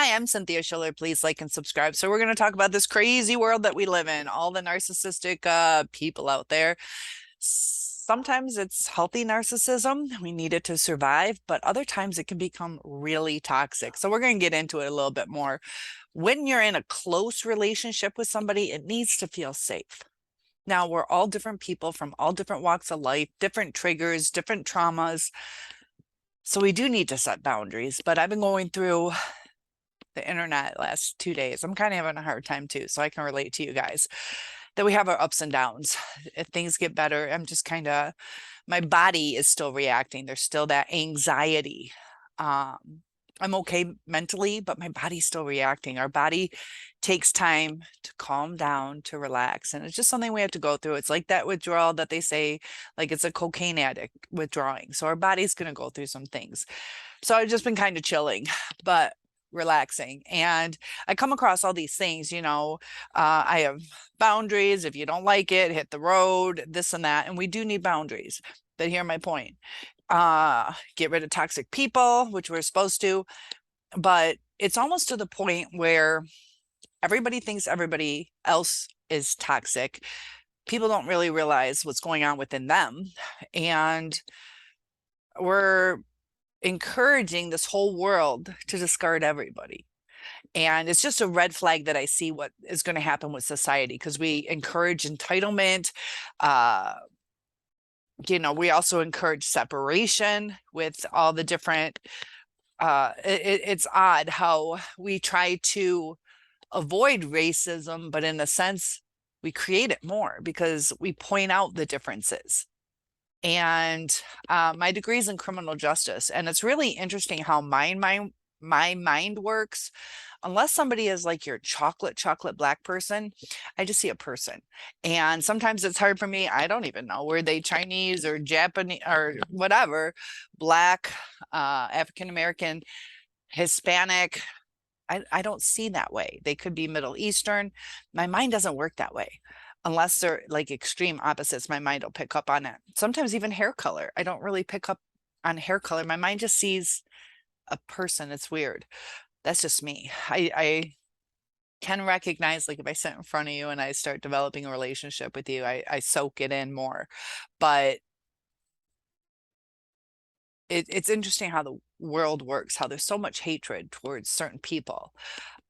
Hi, I'm Cynthia Schiller. Please like and subscribe. So we're going to talk about this crazy world that we live in, all the narcissistic people out there. Sometimes it's healthy narcissism. We need it to survive, but other times it can become really toxic. So we're going to get into it a little bit more. When you're in a close relationship with somebody, it needs to feel safe. Now, we're all different people from all different walks of life, different triggers, different traumas. So we do need to set boundaries, but I've been going through the internet last 2 days. I'm kind of having a hard time too, so I can relate to you guys that we have our ups and downs. If things get better, I'm just kind of, my body is still reacting. There's still that anxiety. I'm okay mentally, but my body's still reacting. Our body takes time to calm down, to relax. And it's just something we have to go through. It's like that withdrawal that they say, like it's a cocaine addict withdrawing. So our body's going to go through some things. So I've just been kind of chilling, but relaxing. And I come across all these things, I have boundaries. If you don't like it, hit the road, this and that. And we do need boundaries. But here my point. Get rid of toxic people, which we're supposed to, but it's almost to the point where everybody thinks everybody else is toxic. People don't really realize what's going on within them. And we're encouraging this whole world to discard everybody. And it's just a red flag that I see what is going to happen with society because we encourage entitlement. We also encourage separation with all the different, it's odd how we try to avoid racism, but in a sense, we create it more because we point out the differences. And my degree is in criminal justice, and it's really interesting how my mind works. Unless somebody is like your chocolate black person, I just see a person. And sometimes it's hard for me. I don't even know, were they Chinese or Japanese or whatever, black, African American, Hispanic. I don't see that way. They could be Middle Eastern. My mind doesn't work that way. Unless they're like extreme opposites, my mind will pick up on it. Sometimes even hair color. I don't really pick up on hair color. My mind just sees a person. It's weird. That's just me. I can recognize, like if I sit in front of you and I start developing a relationship with you, I soak it in more. But it's interesting how the world works, how there's so much hatred towards certain people.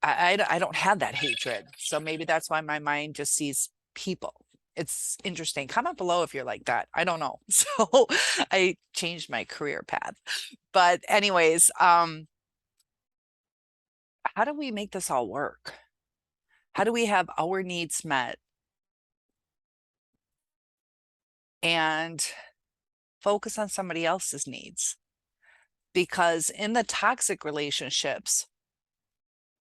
I don't have that hatred. So maybe that's why my mind just sees people. It's interesting. Comment below if you're like that. I don't know. So I changed my career path. But anyways, how do we make this all work? How do we have our needs met and focus on somebody else's needs? Because in the toxic relationships,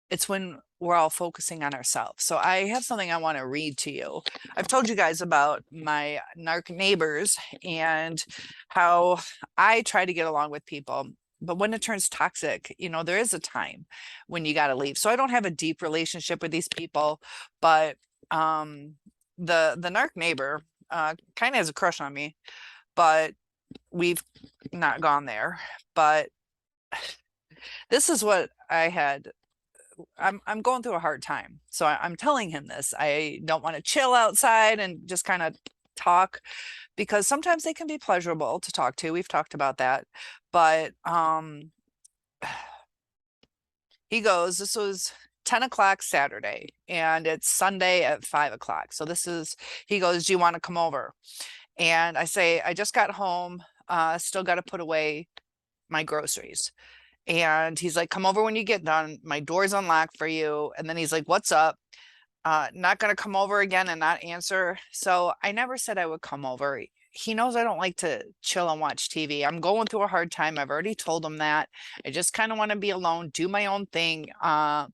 it's when we're all focusing on ourselves. So I have something I want to read to you. I've told you guys about my narc neighbors and how I try to get along with people. But when it turns toxic, there is a time when you got to leave. So I don't have a deep relationship with these people, but the narc neighbor kind of has a crush on me, but we've not gone there. But this is what I had. I'm going through a hard time. So I'm telling him this. I don't want to chill outside and just kind of talk because sometimes they can be pleasurable to talk to. We've talked about that. But he goes, this was 10 o'clock Saturday and it's Sunday at 5 o'clock. So he goes, do you want to come over? And I say, I just got home, still got to put away my groceries. And he's like, come over when you get done. My door's unlocked for you. And then he's like, what's up? Not going to come over again and not answer. So I never said I would come over. He knows I don't like to chill and watch TV. I'm going through a hard time. I've already told him that. I just kind of want to be alone, do my own thing. I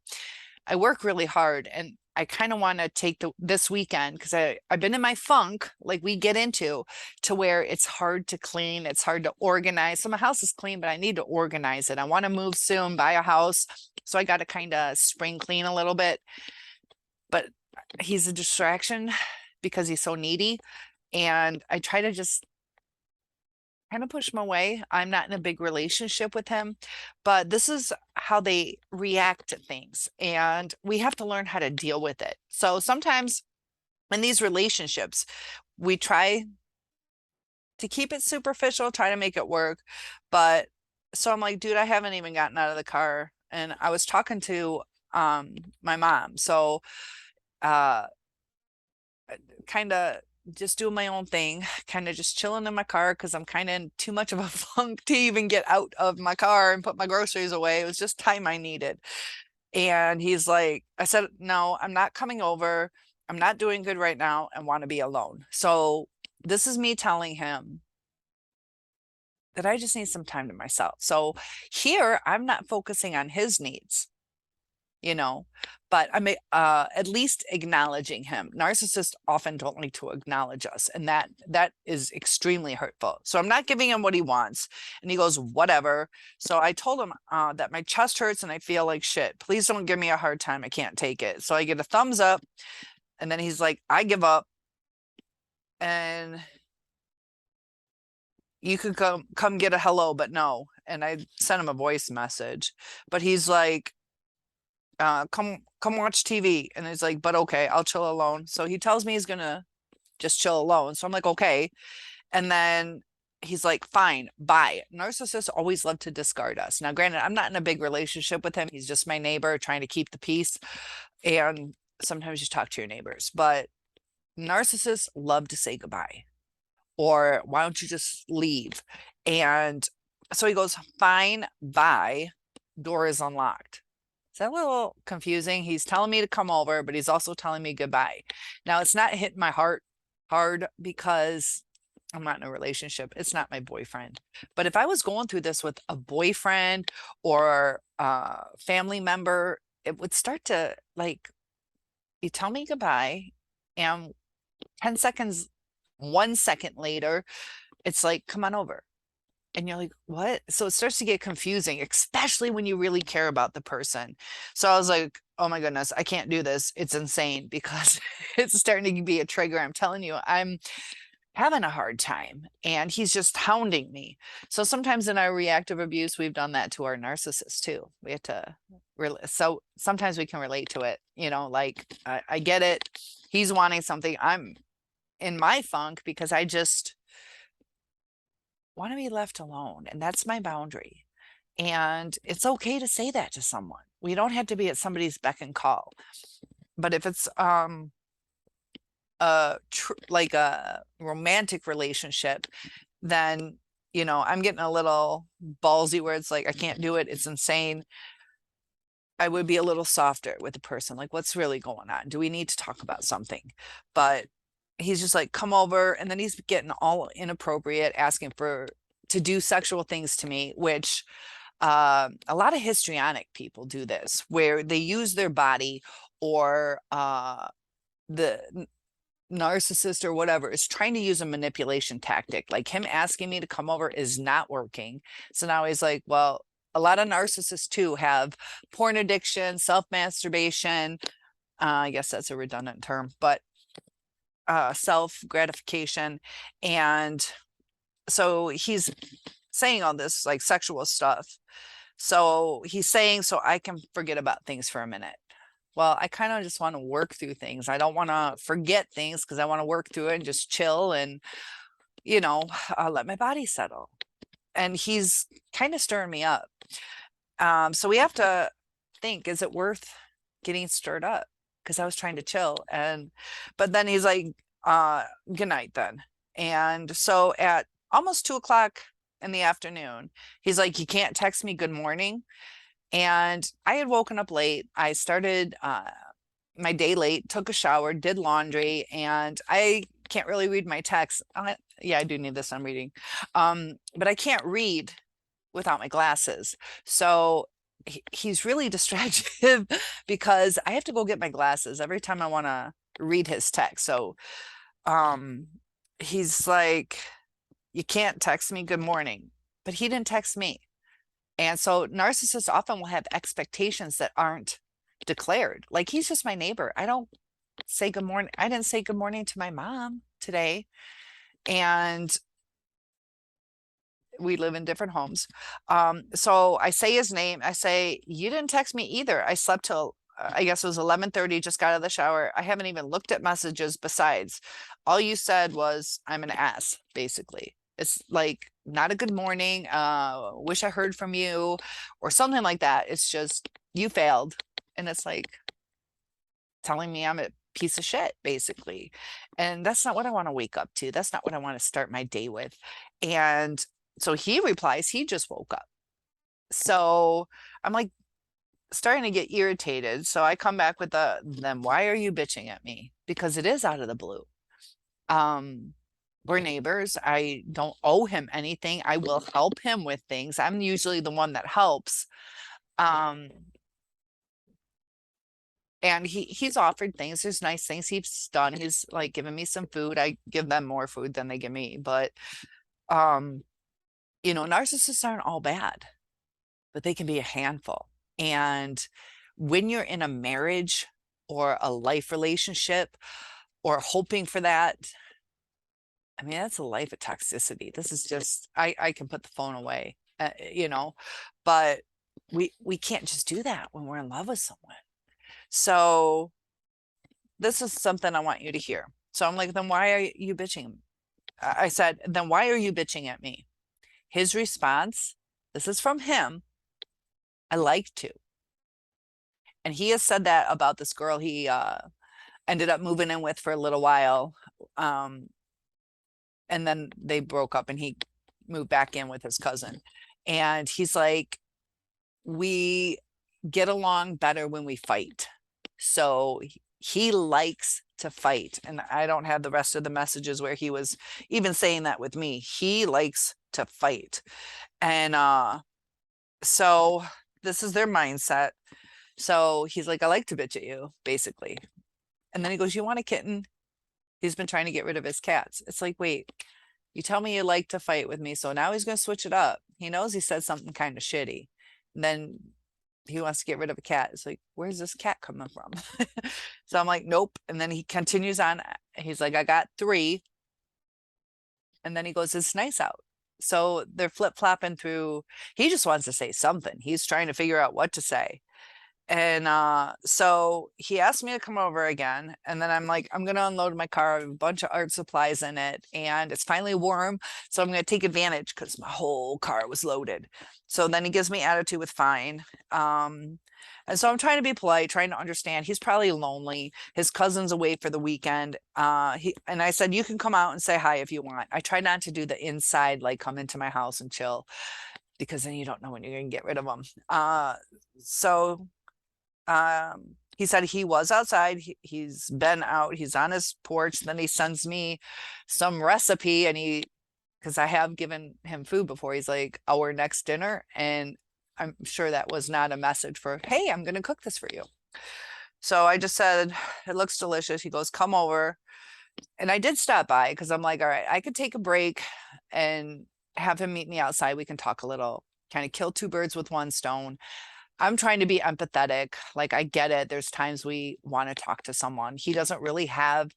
work really hard and I kind of want to take this weekend because I've been in my funk, like we get into, to where it's hard to clean, it's hard to organize. So my house is clean, but I need to organize it. I want to move soon, buy a house. So I got to kind of spring clean a little bit. But he's a distraction because he's so needy. And I try to just kind of push him away. I'm not in a big relationship with him, but this is how they react to things, and we have to learn how to deal with it. So sometimes in these relationships, we try to keep it superficial, try to make it work. But so I'm like, dude, I haven't even gotten out of the car. And I was talking to my mom. So uh kind of just doing my own thing, kind of just chilling in my car because I'm kind of in too much of a funk to even get out of my car and put my groceries away. It was just time I needed. And he's like, I said, no, I'm not coming over. I'm not doing good right now and want to be alone. So this is me telling him that I just need some time to myself. So here I'm not focusing on his needs, you know, but I'm at least acknowledging him. Narcissists often don't like to acknowledge us, and that is extremely hurtful. So I'm not giving him what he wants, and he goes, whatever. So I told him that my chest hurts and I feel like shit. Please don't give me a hard time. I can't take it. So I get a thumbs up, and then he's like, I give up, and you could come get a hello, but no. And I sent him a voice message, but he's like, come watch TV. And he's like, but okay, I'll chill alone. So he tells me he's gonna just chill alone. So I'm like, okay. And then he's like, fine, bye. Narcissists always love to discard us. Now, granted, I'm not in a big relationship with him. He's just my neighbor trying to keep the peace. And sometimes you talk to your neighbors, but narcissists love to say goodbye, or why don't you just leave? And so he goes, fine, bye. Door is unlocked. Is that a little confusing? He's telling me to come over, but he's also telling me goodbye. Now, it's not hitting my heart hard because I'm not in a relationship. It's not my boyfriend. But if I was going through this with a boyfriend or a family member, it would start to, like, you tell me goodbye, and 10 seconds, 1 second later, it's like, come on over. And you're like, what? So it starts to get confusing, especially when you really care about the person. So I was like, oh my goodness, I can't do this. It's insane because it's starting to be a trigger. I'm telling you, I'm having a hard time, and he's just hounding me. So sometimes in our reactive abuse, we've done that to our narcissists too. We have to so sometimes we can relate to it, like I get it. He's wanting something. I'm in my funk because I just want to be left alone, and that's my boundary. And it's okay to say that to someone. We don't have to be at somebody's beck and call. But if it's like a romantic relationship, then I'm getting a little ballsy where it's like, I can't do it, it's insane. I would be a little softer with the person, like, what's really going on? Do we need to talk about something? But he's just like, come over, and then he's getting all inappropriate, asking to do sexual things to me, which a lot of histrionic people do this, where they use their body, or the narcissist or whatever is trying to use a manipulation tactic. Like, him asking me to come over is not working. So now he's like, well, a lot of narcissists too have porn addiction, self-masturbation. I guess that's a redundant term, but self-gratification. And so he's saying all this like sexual stuff. So he's saying, so I can forget about things for a minute. Well, I kind of just want to work through things. I don't want to forget things because I want to work through it and just chill and, let my body settle. And he's kind of stirring me up. So we have to think, is it worth getting stirred up? Because I was trying to chill. But then he's like, good night then. And so at almost 2 o'clock in the afternoon, he's like, you can't text me good morning. And I had woken up late. I started my day late, took a shower, did laundry, and I can't really read my text. Yeah, I do need this. I'm reading. But I can't read without my glasses. So he's really distracted because I have to go get my glasses every time I want to read his text. So he's like, you can't text me good morning, but he didn't text me. And so narcissists often will have expectations that aren't declared. Like, he's just my neighbor. I don't say good morning. I didn't say good morning to my mom today. And we live in different homes. So I say his name. I say, you didn't text me either. I slept till I guess it was 11:30, just got out of the shower. I haven't even looked at messages. Besides, all you said was, I'm an ass, basically. It's like not a good morning. Wish I heard from you or something like that. It's just you failed. And it's like telling me I'm a piece of shit, basically. And that's not what I want to wake up to. That's not what I want to start my day with. And so he replies, he just woke up. So I'm like starting to get irritated. So I come back with then why are you bitching at me? Because it is out of the blue. We're neighbors. I don't owe him anything. I will help him with things. I'm usually the one that helps. And he's offered things. There's nice things he's done. He's like given me some food. I give them more food than they give me. But narcissists aren't all bad, but they can be a handful. And when you're in a marriage or a life relationship or hoping for that, I mean, that's a life of toxicity. This is just, I can put the phone away, but we can't just do that when we're in love with someone. So this is something I want you to hear. So I'm like, then why are you bitching? I said, then why are you bitching at me? His response, this is from him, I like to. And he has said that about this girl he ended up moving in with for a little while. And then they broke up and he moved back in with his cousin. And he's like, we get along better when we fight. So he likes to fight. And I don't have the rest of the messages where he was even saying that with me. He likes to fight. And so this is their mindset. So he's like, I like to bitch at you, basically. And then he goes, you want a kitten? He's been trying to get rid of his cats. It's like, wait, you tell me you like to fight with me. So now he's going to switch it up. He knows he said something kind of shitty. And then he wants to get rid of a cat. It's like, where's this cat coming from? So I'm like, nope. And then he continues on. He's like, I got 3. And then he goes, it's nice out. So they're flip-flopping through. He just wants to say something. He's trying to figure out what to say. And so he asked me to come over again. And then I'm like, I'm going to unload my car. I have a bunch of art supplies in it. And it's finally warm. So I'm going to take advantage because my whole car was loaded. So then he gives me attitude with fine. And so I'm trying to be polite, trying to understand. He's probably lonely. His cousin's away for the weekend. And I said, you can come out and say hi if you want. I try not to do the inside, like come into my house and chill, because then you don't know when you're going to get rid of them. He said he was outside. He's been out. He's on his porch. Then he sends me some recipe, and because I have given him food before, he's like, our next dinner. And I'm sure that was not a message for, hey, I'm going to cook this for you. So I just said, it looks delicious. He goes, come over. And I did stop by because I'm like, all right, I could take a break and have him meet me outside. We can talk a little, kind of kill 2 birds with 1 stone. I'm trying to be empathetic. Like, I get it. There's times we want to talk to someone. He doesn't really have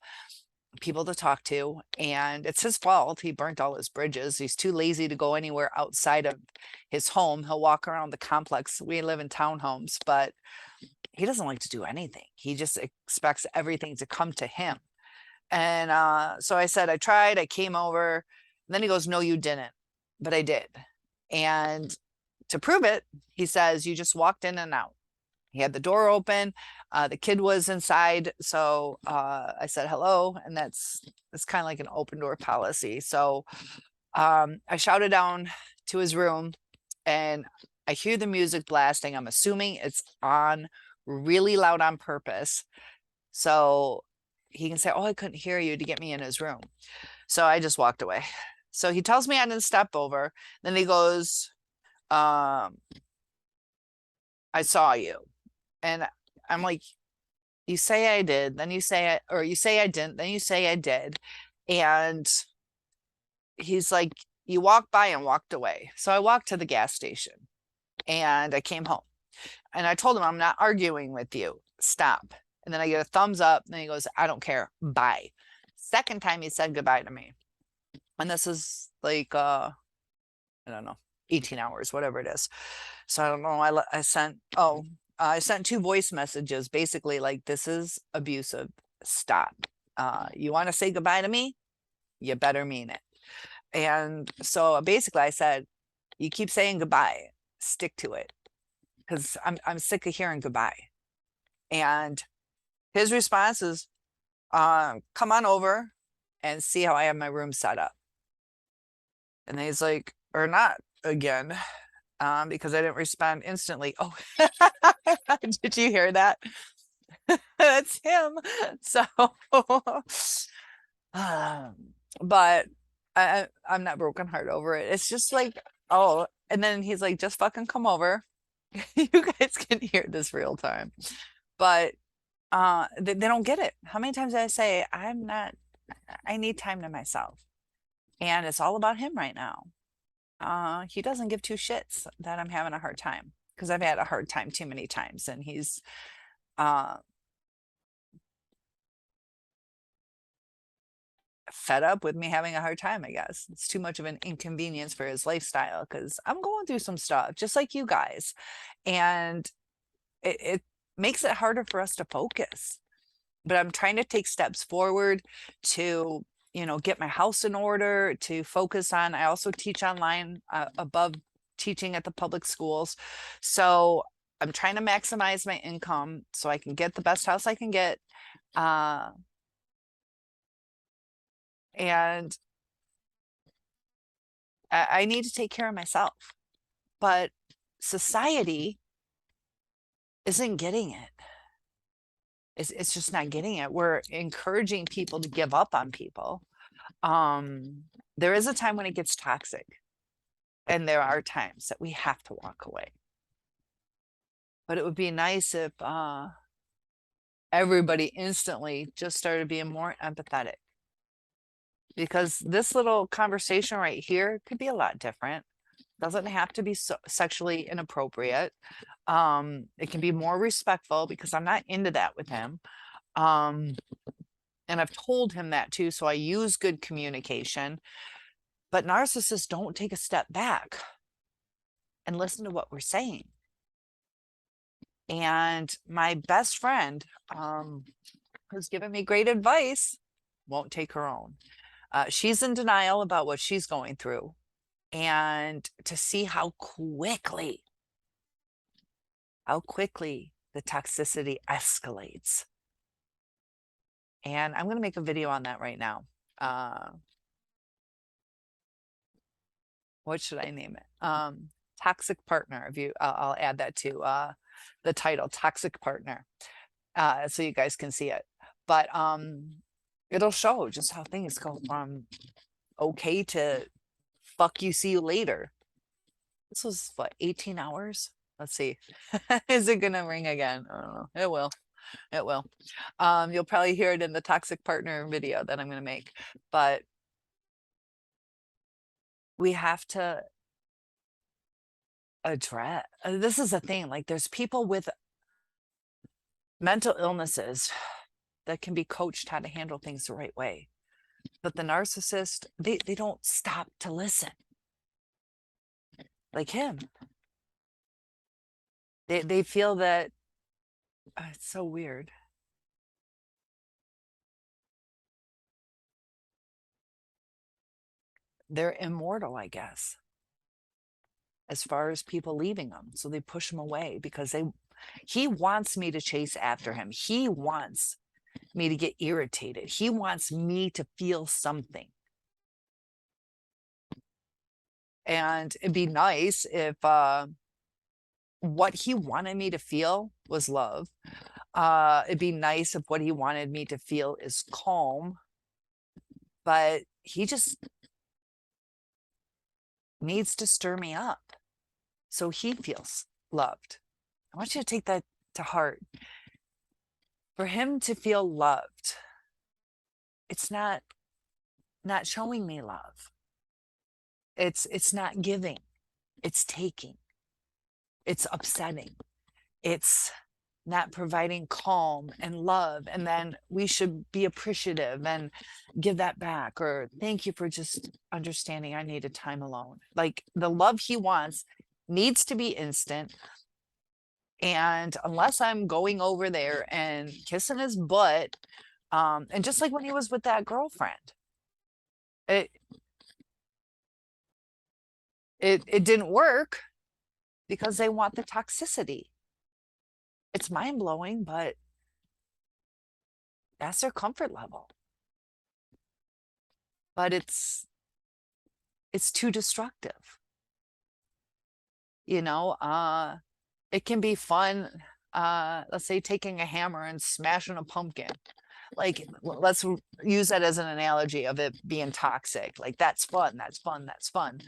people to talk to, and it's his fault. He burnt all his bridges. He's too lazy to go anywhere outside of his home. He'll walk around the complex. We live in townhomes, but he doesn't like to do anything. He just expects everything to come to him. And so I said, I tried, I came over. And then he goes, no, you didn't. But I did. And to prove it, he says, you just walked in and out. He had the door open. The kid was inside. So I said hello. And it's kind of like an open door policy. So I shouted down to his room and I hear the music blasting. I'm assuming it's on really loud on purpose. So he can say, oh, I couldn't hear you, to get me in his room. So I just walked away. So he tells me I didn't step over. Then he goes, I saw you. And I'm like, you say I did, then you say you say I didn't, then you say I did. And he's like, you walked by and walked away. So I walked to the gas station and I came home and I told him, I'm not arguing with you. Stop. And then I get a thumbs up. And then he goes, I don't care. Bye. Second time he said goodbye to me. And this is like I don't know, 18 hours, whatever it is. So I don't know. I sent two voice messages, basically like, this is abusive. Stop. You want to say goodbye to me? You better mean it. And so basically I said, you keep saying goodbye, stick to it. Because I'm sick of hearing goodbye. And his response is, come on over and see how I have my room set up. And he's like, or not again, because I didn't respond instantly. Oh, did you hear that? That's him. So, but I'm not broken heart over it. It's just like, oh, and then he's like, just fucking come over. You guys can hear this real time. But they don't get it. How many times did I say, I need time to myself? And it's all about him right now. He doesn't give two shits that I'm having a hard time, because I've had a hard time too many times, and he's fed up with me having a hard time, I guess. It's too much of an inconvenience for his lifestyle, because I'm going through some stuff just like you guys. And it makes it harder for us to focus. But I'm trying to take steps forward to, get my house in order, to focus on. I also teach online above teaching at the public schools. So I'm trying to maximize my income so I can get the best house I can get. And I need to take care of myself. But society isn't getting it. It's just not getting it. We're encouraging people to give up on people. There is a time when it gets toxic, and there are times that we have to walk away. But it would be nice if everybody instantly just started being more empathetic, because this little conversation right here could be a lot different. Doesn't have to be so sexually inappropriate. It can be more respectful, because I'm not into that with him. And I've told him that too. So I use good communication. But narcissists don't take a step back and listen to what we're saying. And my best friend, who's given me great advice, won't take her own. She's in denial about what she's going through. And to see how quickly the toxicity escalates. And I'm going to make a video on that right now. What should I name it? Toxic partner. I'll add that to the title, toxic partner, so you guys can see it. But it'll show just how things go from okay to fuck you, see you later. This was what, 18 hours? Let's see. Is it gonna ring again? I don't know. It will. It will. You'll probably hear it in the toxic partner video that I'm gonna make. But we have to address, this is the thing, like, there's people with mental illnesses that can be coached how to handle things the right way. But the narcissist, they don't stop to listen. Like him. They feel that it's so weird. They're immortal, I guess, as far as people leaving them. So they push him away because he wants me to chase after him. He wants me to get irritated. He wants me to feel something. And it'd be nice if what he wanted me to feel was love. It'd be nice if what he wanted me to feel is calm. But he just needs to stir me up so he feels loved. I want you to take that to heart. For him to feel loved, it's not showing me love. It's not giving, it's taking. It's upsetting. It's not providing calm and love, and then we should be appreciative and give that back, or thank you for just understanding I needed time alone. Like the love he wants needs to be instant, and unless I'm going over there and kissing his butt, and just like when he was with that girlfriend, it it didn't work because they want the toxicity. It's mind blowing, but that's their comfort level. But it's too destructive. You know, it can be fun. Let's say taking a hammer and smashing a pumpkin. Like, let's use that as an analogy of it being toxic. Like, that's fun, that's fun, that's fun.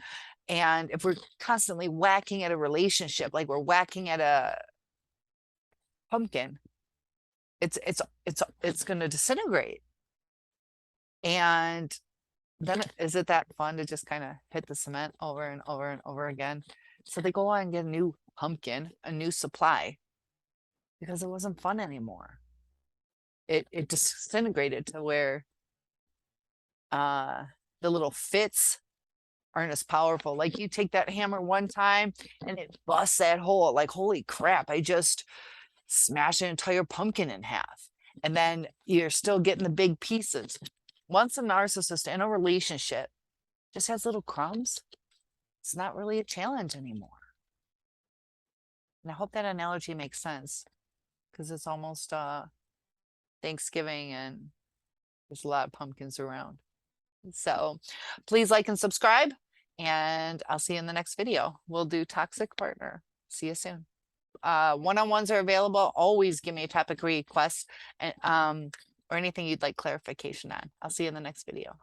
And if we're constantly whacking at a relationship, like we're whacking at a pumpkin, it's going to disintegrate. And then is it that fun to just kind of hit the cement over and over and over again? So they go on and get a new pumpkin, a new supply, because it wasn't fun anymore. It disintegrated to where the little fits aren't as powerful. Like you take that hammer one time and it busts that hole. Like, holy crap, I just smashed an entire pumpkin in half. And then you're still getting the big pieces. Once a narcissist in a relationship just has little crumbs, it's not really a challenge anymore. And I hope that analogy makes sense, because it's almost Thanksgiving and there's a lot of pumpkins around. So please like and subscribe, and I'll see you in the next video. We'll do toxic partner. See you soon. One-on-ones are available. Always give me a topic request and or anything you'd like clarification on. I'll see you in the next video.